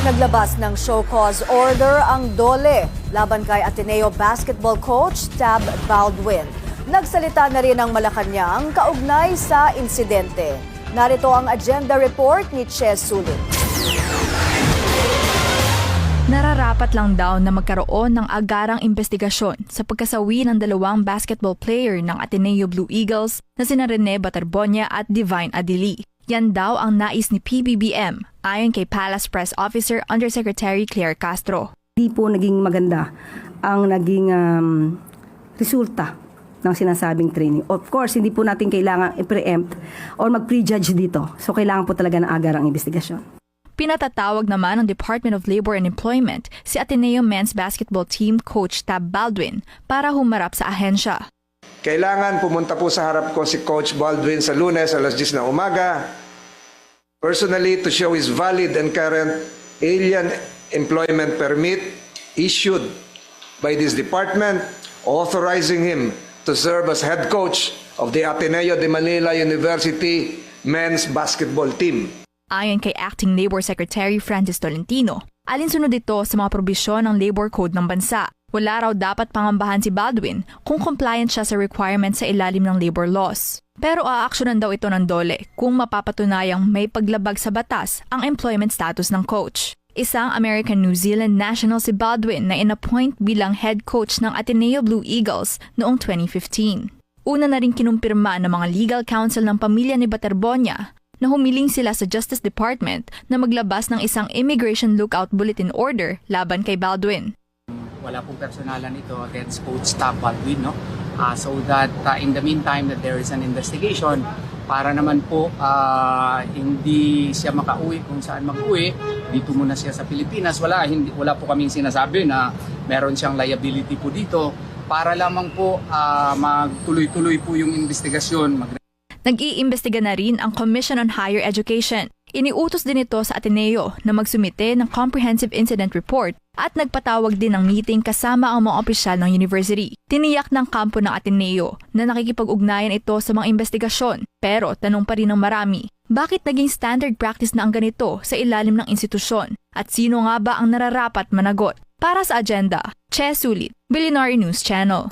Naglabas ng show cause order ang DOLE laban kay Ateneo basketball coach Tab Baldwin. Nagsalita na rin ang Malacanang kaugnay sa insidente. Narito ang agenda report ni Che Sulit. Nararapat lang daw na magkaroon ng agarang investigasyon sa pagkasawi ng dalawang basketball player ng Ateneo Blue Eagles na sina Rene Baterbonia at Divine Adili. Yan daw ang nais ni PBBM ayon kay Palace Press Officer Undersecretary Claire Castro. Hindi po naging maganda ang naging resulta ng sinasabing training. Of course, hindi po natin kailangan i-preempt or mag-prejudge dito. So kailangan po talaga ng agarang investigasyon. Pinatatawag naman ng Department of Labor and Employment si Ateneo men's basketball team coach Tab Baldwin para humarap sa ahensya. Kailangan pumunta po sa harap ko si Coach Baldwin sa Lunes alas 10 ng umaga. Personally, to show his valid and current alien employment permit issued by this department, authorizing him to serve as head coach of the Ateneo de Manila University men's basketball team. Ayon kay Acting Labor Secretary Francis Tolentino, alinsunod ito sa mga probisyon ng labor code ng bansa. Wala raw dapat pangambahan si Baldwin kung compliant siya sa requirements sa ilalim ng labor laws. Pero aaksyonan daw ito ng DOLE kung mapapatunayang may paglabag sa batas ang employment status ng coach. Isang American-New Zealand national si Baldwin na inappoint bilang head coach ng Ateneo Blue Eagles noong 2015. Una na rin kinumpirma ng mga legal counsel ng pamilya ni Baterbonia na humiling sila sa Justice Department na maglabas ng isang Immigration Lookout Bulletin Order laban kay Baldwin. Wala pong personalan ito against Coach Tab Baldwin, no? So that in the meantime that there is an investigation, para naman po hindi siya makauwi kung saan mag-uwi, dito muna siya sa Pilipinas. Wala po kaming sinasabi na meron siyang liability po dito. Para lamang po magtuloy-tuloy po yung investigasyon. Nag-iimbestiga na rin ang Commission on Higher Education. Iniutos din ito sa Ateneo na magsumite ng Comprehensive Incident Report at nagpatawag din ng meeting kasama ang mga opisyal ng university. Tiniyak ng kampo ng Ateneo na nakikipag-ugnayan ito sa mga investigasyon. Pero tanong pa rin ng marami, bakit naging standard practice na ang ganito sa ilalim ng institusyon? At sino nga ba ang nararapat managot? Para sa agenda, Che Sulit, Billionaire News Channel.